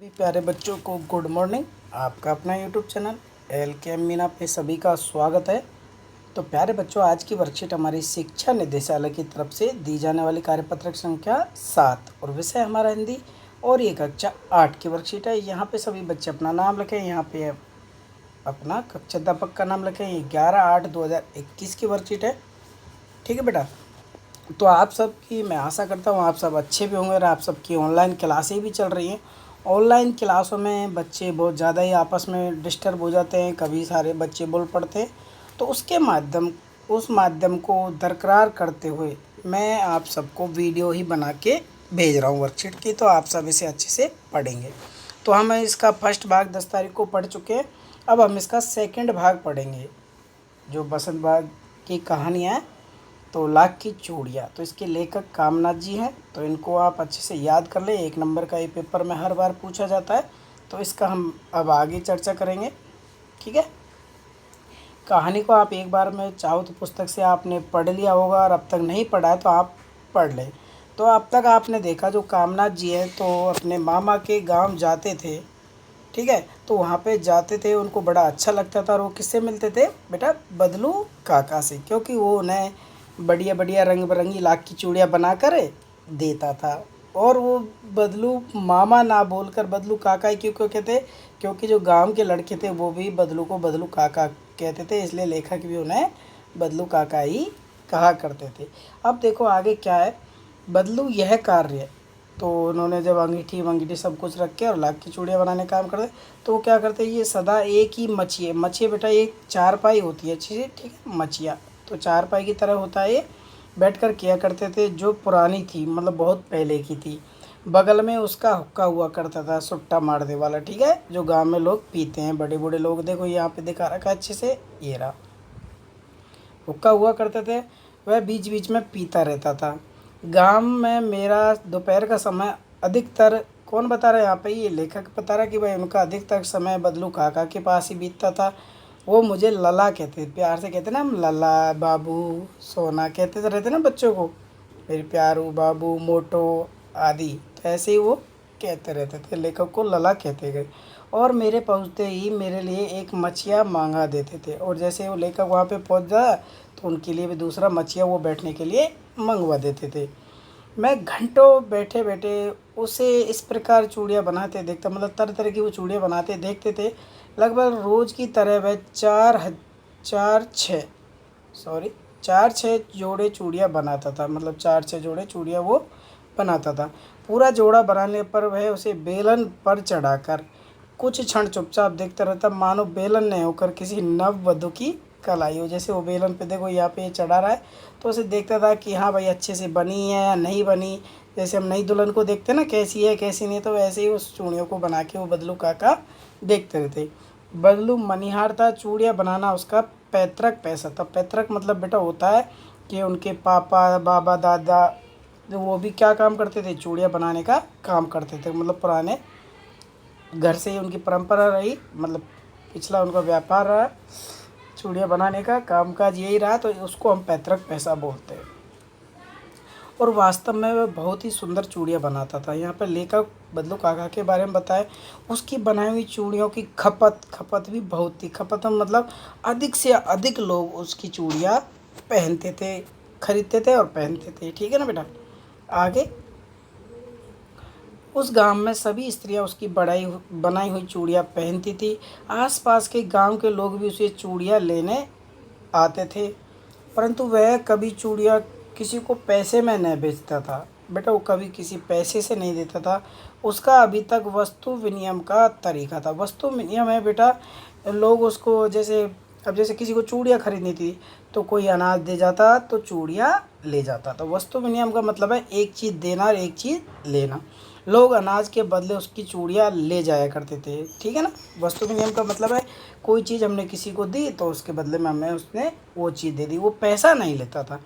सभी प्यारे बच्चों को गुड मॉर्निंग। आपका अपना यूट्यूब चैनल LKM मीना पे सभी का स्वागत है। तो प्यारे बच्चों, आज की वर्कशीट हमारी शिक्षा निदेशालय की तरफ से दी जाने वाली कार्यपत्रक संख्या 7 और विषय हमारा हिंदी और ये कक्षा 8 की वर्कशीट है। यहाँ पे सभी बच्चे अपना नाम लिखें। यहाँ पे अपना कक्षा अध्यापक का नाम लिखें। ये 11/8/2021 की वर्कशीट है। ठीक है बेटा। तो आप सब की मैं आशा करता हूँ आप सब अच्छे भी होंगे और आप सबकी ऑनलाइन क्लासें भी चल रही हैं। ऑनलाइन क्लासों में बच्चे बहुत ज़्यादा ही आपस में डिस्टर्ब हो जाते हैं, कभी सारे बच्चे बोल पड़ते हैं। तो उस माध्यम को दरकरार करते हुए मैं आप सबको वीडियो ही बना के भेज रहा हूँ वर्कशीट की, तो आप सब इसे अच्छे से पढ़ेंगे। तो हम इसका फर्स्ट भाग 10 तारीख को पढ़ चुके हैं। अब हम इसका सेकंड भाग पढ़ेंगे, जो बसंत बाग की कहानियाँ हैं। तो लाख की चूड़ियाँ, तो इसके लेखक कामनाथ जी हैं। तो इनको आप अच्छे से याद कर लें, 1 नंबर का ये पेपर में हर बार पूछा जाता है। तो इसका हम अब आगे चर्चा करेंगे। ठीक है। कहानी को आप एक बार में चाहो तो पुस्तक से आपने पढ़ लिया होगा, और अब तक नहीं पढ़ा है तो आप पढ़ लें। तो अब तक आपने देखा जो कामनाथ जी हैं तो अपने मामा के गांव जाते थे। ठीक है। तो वहाँ पे जाते थे, उनको बड़ा अच्छा लगता था। और वो किससे मिलते थे बेटा? बदलू काका से, क्योंकि वो उन्हें बढ़िया बढ़िया रंग बिरंगी लाख की चूड़ियाँ बना कर देता था। और वो बदलू मामा ना बोलकर बदलू काका ही क्यों कहते? क्योंकि जो गांव के लड़के थे वो भी बदलू को बदलू काका कहते थे, इसलिए लेखक भी उन्हें बदलू काका ही कहा करते थे। अब देखो आगे क्या है। बदलू यह कार्य, तो उन्होंने जब अंगीठी वंगीठी सब कुछ रख के और लाख की चूड़ियाँ बनाने का काम करते, तो वो क्या करते, ये सदा एक ही मछिए बेटा, एक चारपाई होती है अच्छी से। ठीक है, मछिया तो चारपाई की तरह होता है, ये बैठ कर किया करते थे। जो पुरानी थी, मतलब बहुत पहले की थी। बगल में उसका हुक्का हुआ करता था, सुट्टा मार दे वाला। ठीक है, जो गांव में लोग पीते हैं, बड़े बूढ़े लोग। देखो यहाँ पे दिखा रखा है अच्छे से, ये रहा हुक्का हुआ करते थे। वह बीच बीच में पीता रहता था। गांव में मेरा दोपहर का समय अधिकतर, कौन बता रहा है यहाँ पे? ये लेखक बता रहा है कि भाई उनका अधिकतर समय बदलू काका के पास ही बीतता था। वो मुझे लला कहते, प्यार से कहते ना हम, लला बाबू सोना कहते तो रहते ना बच्चों को, मेरे प्यारू बाबू मोटो आदि। तो ऐसे ही वो कहते रहते थे, लेखक को लला कहते गए। और मेरे पहुंचते ही मेरे लिए एक मछिया मांगा देते थे, और जैसे वो लेखक वहाँ पे पहुंच जाए तो उनके लिए भी दूसरा मछिया वो बैठने के लिए मंगवा देते थे। मैं घंटों बैठे बैठे उसे इस प्रकार चूड़ियाँ बनाते देखता, मतलब तरह तरह की वो चूड़ियाँ बनाते देखते थे। लगभग रोज़ की तरह वह चार छः जोड़े चूड़ियाँ बनाता था, मतलब 4-6 जोड़े चूड़ियाँ वो बनाता था। पूरा जोड़ा बनाने पर वह उसे बेलन पर चढ़ाकर कुछ क्षण चुपचाप देखता रहता, मानो बेलन नहीं होकर किसी नववधू की कलाई हो। जैसे वो बेलन पे, देखो यहाँ पे चढ़ा रहा है, तो उसे देखता था कि हाँ भाई अच्छे से बनी है या नहीं बनी। जैसे हम नई दुल्हन को देखते ना, कैसी है कैसी नहीं, तो वैसे ही उस चूड़ियों को बना के वो बदलू काका देखते रहते। बदलू मनिहार था, चूड़ियाँ बनाना उसका पैतृक पैसा था। पैतृक मतलब बेटा होता है कि उनके पापा बाबा दादा जो वो भी क्या काम करते थे? चूड़ियाँ बनाने का काम करते थे। मतलब पुराने घर से ही उनकी परंपरा रही, मतलब पिछला उनका व्यापार रहा, चूड़ियाँ बनाने का कामकाज यही रहा, तो उसको हम पैतृक पैसा बोलते हैं। और वास्तव में वह बहुत ही सुंदर चूड़ियाँ बनाता था। यहाँ पर लेखक बदलू काका के बारे में बताए, उसकी बनाई हुई चूड़ियों की खपत भी बहुत थी। खपत मतलब अधिक से अधिक लोग उसकी चूड़ियाँ पहनते थे, खरीदते थे और पहनते थे। ठीक है ना बेटा। आगे, उस गांव में सभी स्त्रियां उसकी बनाई हुई चूड़ियाँ पहनती थी। आसपास के गांव के लोग भी उसे चूड़ियाँ लेने आते थे, परंतु वह कभी चूड़ियाँ किसी को पैसे में नहीं बेचता था। बेटा वो कभी किसी पैसे से नहीं देता था। उसका अभी तक वस्तु विनिमय का तरीका था। वस्तु विनिमय है बेटा, लोग उसको जैसे, अब जैसे किसी को चूड़ियाँ खरीदनी थी तो कोई अनाज दे जाता तो चूड़ियाँ ले जाता। तो वस्तु विनिमय का मतलब है एक चीज़ देना और एक चीज़ लेना। लोग अनाज के बदले उसकी चूड़ियाँ ले जाया करते थे। ठीक है ना। वस्तु विनिमय का मतलब है कोई चीज़ हमने किसी को दी तो उसके बदले में हमें उसने वो चीज़ दे दी, वो पैसा नहीं लेता था।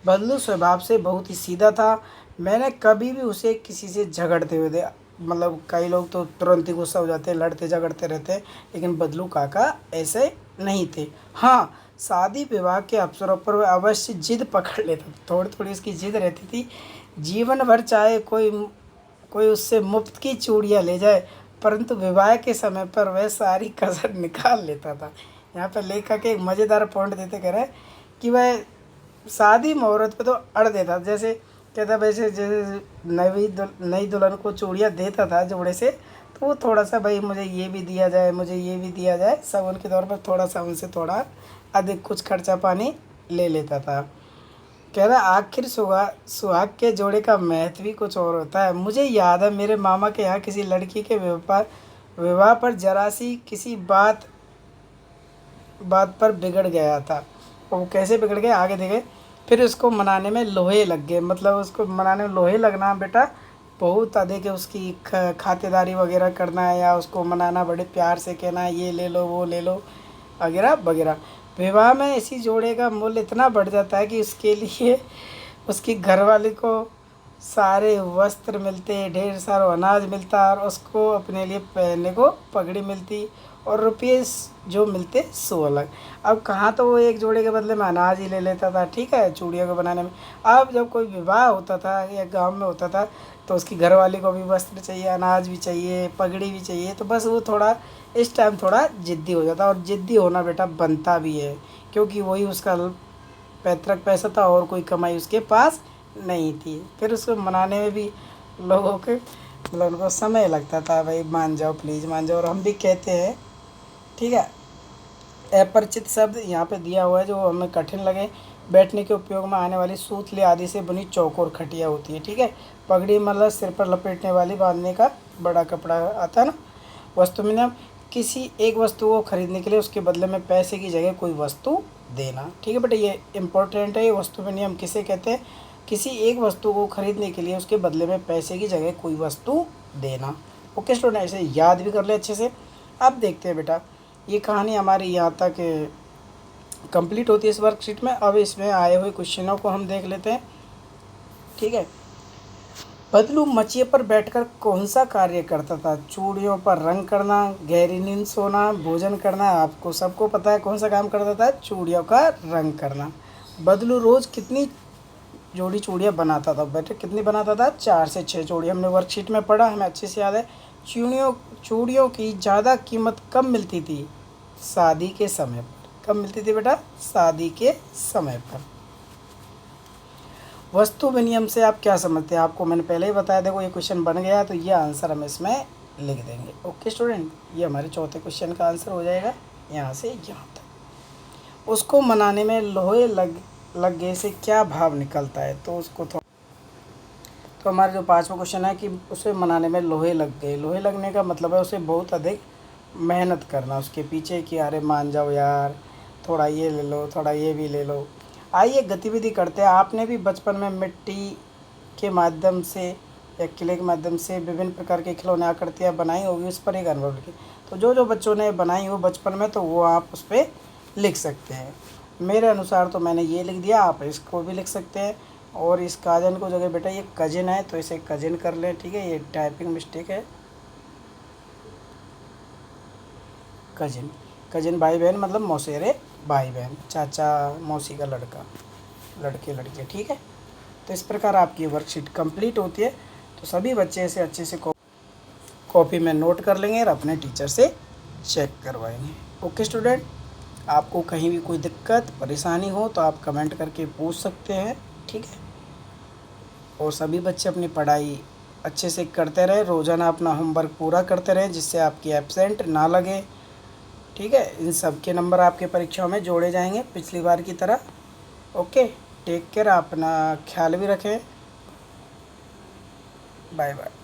बदलू स्वभाव से बहुत ही सीधा था। मैंने कभी भी उसे किसी से झगड़ते हुए देखा, मतलब कई लोग तो तुरंत ही गुस्सा हो जाते हैं, लड़ते झगड़ते रहते हैं, लेकिन बदलू काका ऐसे नहीं थे। हाँ, शादी विवाह के अवसरों पर वह अवश्य जिद पकड़ लेता था, थोड़ी थोड़ी उसकी जिद रहती थी। जीवन भर चाहे कोई उससे मुफ्त की चूड़ियाँ ले जाए परंतु विवाह के समय पर वह सारी कसर निकाल लेता था। यहाँ पे लेखक एक मज़ेदार पॉइंट देते कह रहे हैं कि वह शादी मुहूर्त पे तो अड़ देता, जैसे कहता वैसे जैसे नई दुल्हन को चूड़ियाँ देता था जोड़े से, तो वो थोड़ा सा भाई मुझे ये भी दिया जाए, मुझे ये भी दिया जाए, शगुन के तौर पर थोड़ा सा उनसे थोड़ा अधिक कुछ खर्चा पानी ले लेता था। कह रहा आखिर सुहाग के जोड़े का महत्व ही कुछ और होता है। मुझे याद है मेरे मामा के यहाँ किसी लड़की के विवाह पर जरा सी किसी बात पर बिगड़ गया था। और वो कैसे बिगड़ गया आगे देखे। फिर उसको मनाने में लोहे लग गए, मतलब उसको मनाने में लोहे लगना बेटा बहुत अधिक है। उसकी खातिरदारी वगैरह करना है या उसको मनाना, बड़े प्यार से कहना है ये ले लो वो ले लो वगैरह वगैरह। विवाह में इसी जोड़े का मूल्य इतना बढ़ जाता है कि उसके लिए उसकी घरवाली को सारे वस्त्र मिलते, ढेर सारा अनाज मिलता और उसको अपने लिए पहनने को पगड़ी मिलती और रुपये जो मिलते सो अलग। अब कहाँ तो वो एक जोड़े के बदले में अनाज ही ले लेता था, ठीक है, चूड़ियों को बनाने में। अब जब कोई विवाह होता था या गांव में होता था तो उसकी घरवाली को भी वस्त्र चाहिए, अनाज भी चाहिए, पगड़ी भी चाहिए। तो बस वो थोड़ा इस टाइम थोड़ा ज़िद्दी हो जाता, और ज़िद्दी होना बेटा बनता भी है, क्योंकि वही उसका पैतृक पैसा था और कोई कमाई उसके पास नहीं थी। फिर उसको मनाने में भी लोगों के मतलब उनको समय लगता था, भाई मान जाओ प्लीज़ मान जाओ। और हम भी कहते हैं, ठीक है, अपरिचित शब्द यहाँ पे दिया हुआ है जो हमें कठिन लगे। बैठने के उपयोग में आने वाली सूतली आदि से बनी चौकोर खटिया होती है, ठीक है। पगड़ी मतलब सिर पर लपेटने वाली बांधने का बड़ा कपड़ा आता है ना। वस्तु विनिमय, किसी एक वस्तु को खरीदने के लिए उसके बदले में पैसे की जगह कोई वस्तु देना, ठीक है बेटा, ये इंपॉर्टेंट है। ये वस्तु विनिमय किसे कहते हैं? किसी एक वस्तु को खरीदने के लिए उसके बदले में पैसे की जगह कोई वस्तु देना। ओके स्टूडेंट, ऐसे याद भी कर ले अच्छे से। अब देखते हैं बेटा, ये कहानी हमारी यहाँ तक कंप्लीट होती है इस वर्कशीट में। अब इसमें आए हुए क्वेश्चनों को हम देख लेते हैं, ठीक है। बदलू मचिए पर बैठकर कौन सा कार्य करता था? चूड़ियों पर रंग करना, गहरी नींद सोना, भोजन करना। आपको सबको पता है कौन सा काम करता था? चूड़ियों का रंग करना। बदलू रोज़ कितनी जोड़ी चूड़ियाँ बनाता था? बेटे कितनी बनाता था? 4 से 6 जोड़ी। हमने वर्कशीट में पढ़ा, हमें अच्छे से याद है। चूड़ियों की ज़्यादा कीमत कब मिलती थी? शादी के समय पर। कब मिलती थी बेटा? शादी के समय पर। वस्तु विनिमय से आप क्या समझते हैं? आपको मैंने पहले ही बताया, देखो ये क्वेश्चन बन गया तो ये आंसर हम इसमें लिख देंगे। ओके स्टूडेंट, ये हमारे चौथे क्वेश्चन का आंसर हो जाएगा यहाँ से यहाँ तक। उसको मनाने में लोहे लगे से क्या भाव निकलता है? तो उसको तो हमारा जो 5वां क्वेश्चन है कि उसे मनाने में लोहे लग गए। लोहे लगने का मतलब है उसे बहुत अधिक मेहनत करना उसके पीछे कि अरे मान जाओ यार, थोड़ा ये ले लो, थोड़ा ये भी ले लो। आइए गतिविधि करते हैं। आपने भी बचपन में मिट्टी के माध्यम से या किले के माध्यम से विभिन्न प्रकार के खिलौने आकृतियाँ बनाई होगी, उस पर एक अनुभव लिखिए। तो जो बच्चों ने बनाई हो बचपन में, तो वो आप उस पर लिख सकते हैं। मेरे अनुसार तो मैंने ये लिख दिया, आप इसको भी लिख सकते हैं। और इस काजन को जगह बेटा ये कजिन है तो इसे कजिन कर लें, ठीक है, ये टाइपिंग मिस्टेक है। कजिन भाई बहन मतलब मौसेरे भाई बहन, चाचा मौसी का लड़का, लड़के लड़के, ठीक है। तो इस प्रकार आपकी वर्कशीट कंप्लीट होती है। तो सभी बच्चे इसे अच्छे से कॉपी में नोट कर लेंगे और अपने टीचर से चेक करवाएंगे। ओके स्टूडेंट, आपको कहीं भी कोई दिक्कत परेशानी हो तो आप कमेंट करके पूछ सकते हैं, ठीक है। और सभी बच्चे अपनी पढ़ाई अच्छे से करते रहें, रोज़ाना अपना होमवर्क पूरा करते रहें जिससे आपकी एब्सेंट ना लगे, ठीक है। इन सब के नंबर आपके परीक्षाओं में जोड़े जाएंगे पिछली बार की तरह। ओके, टेक केयर, अपना ख्याल भी रखें। Bye bye.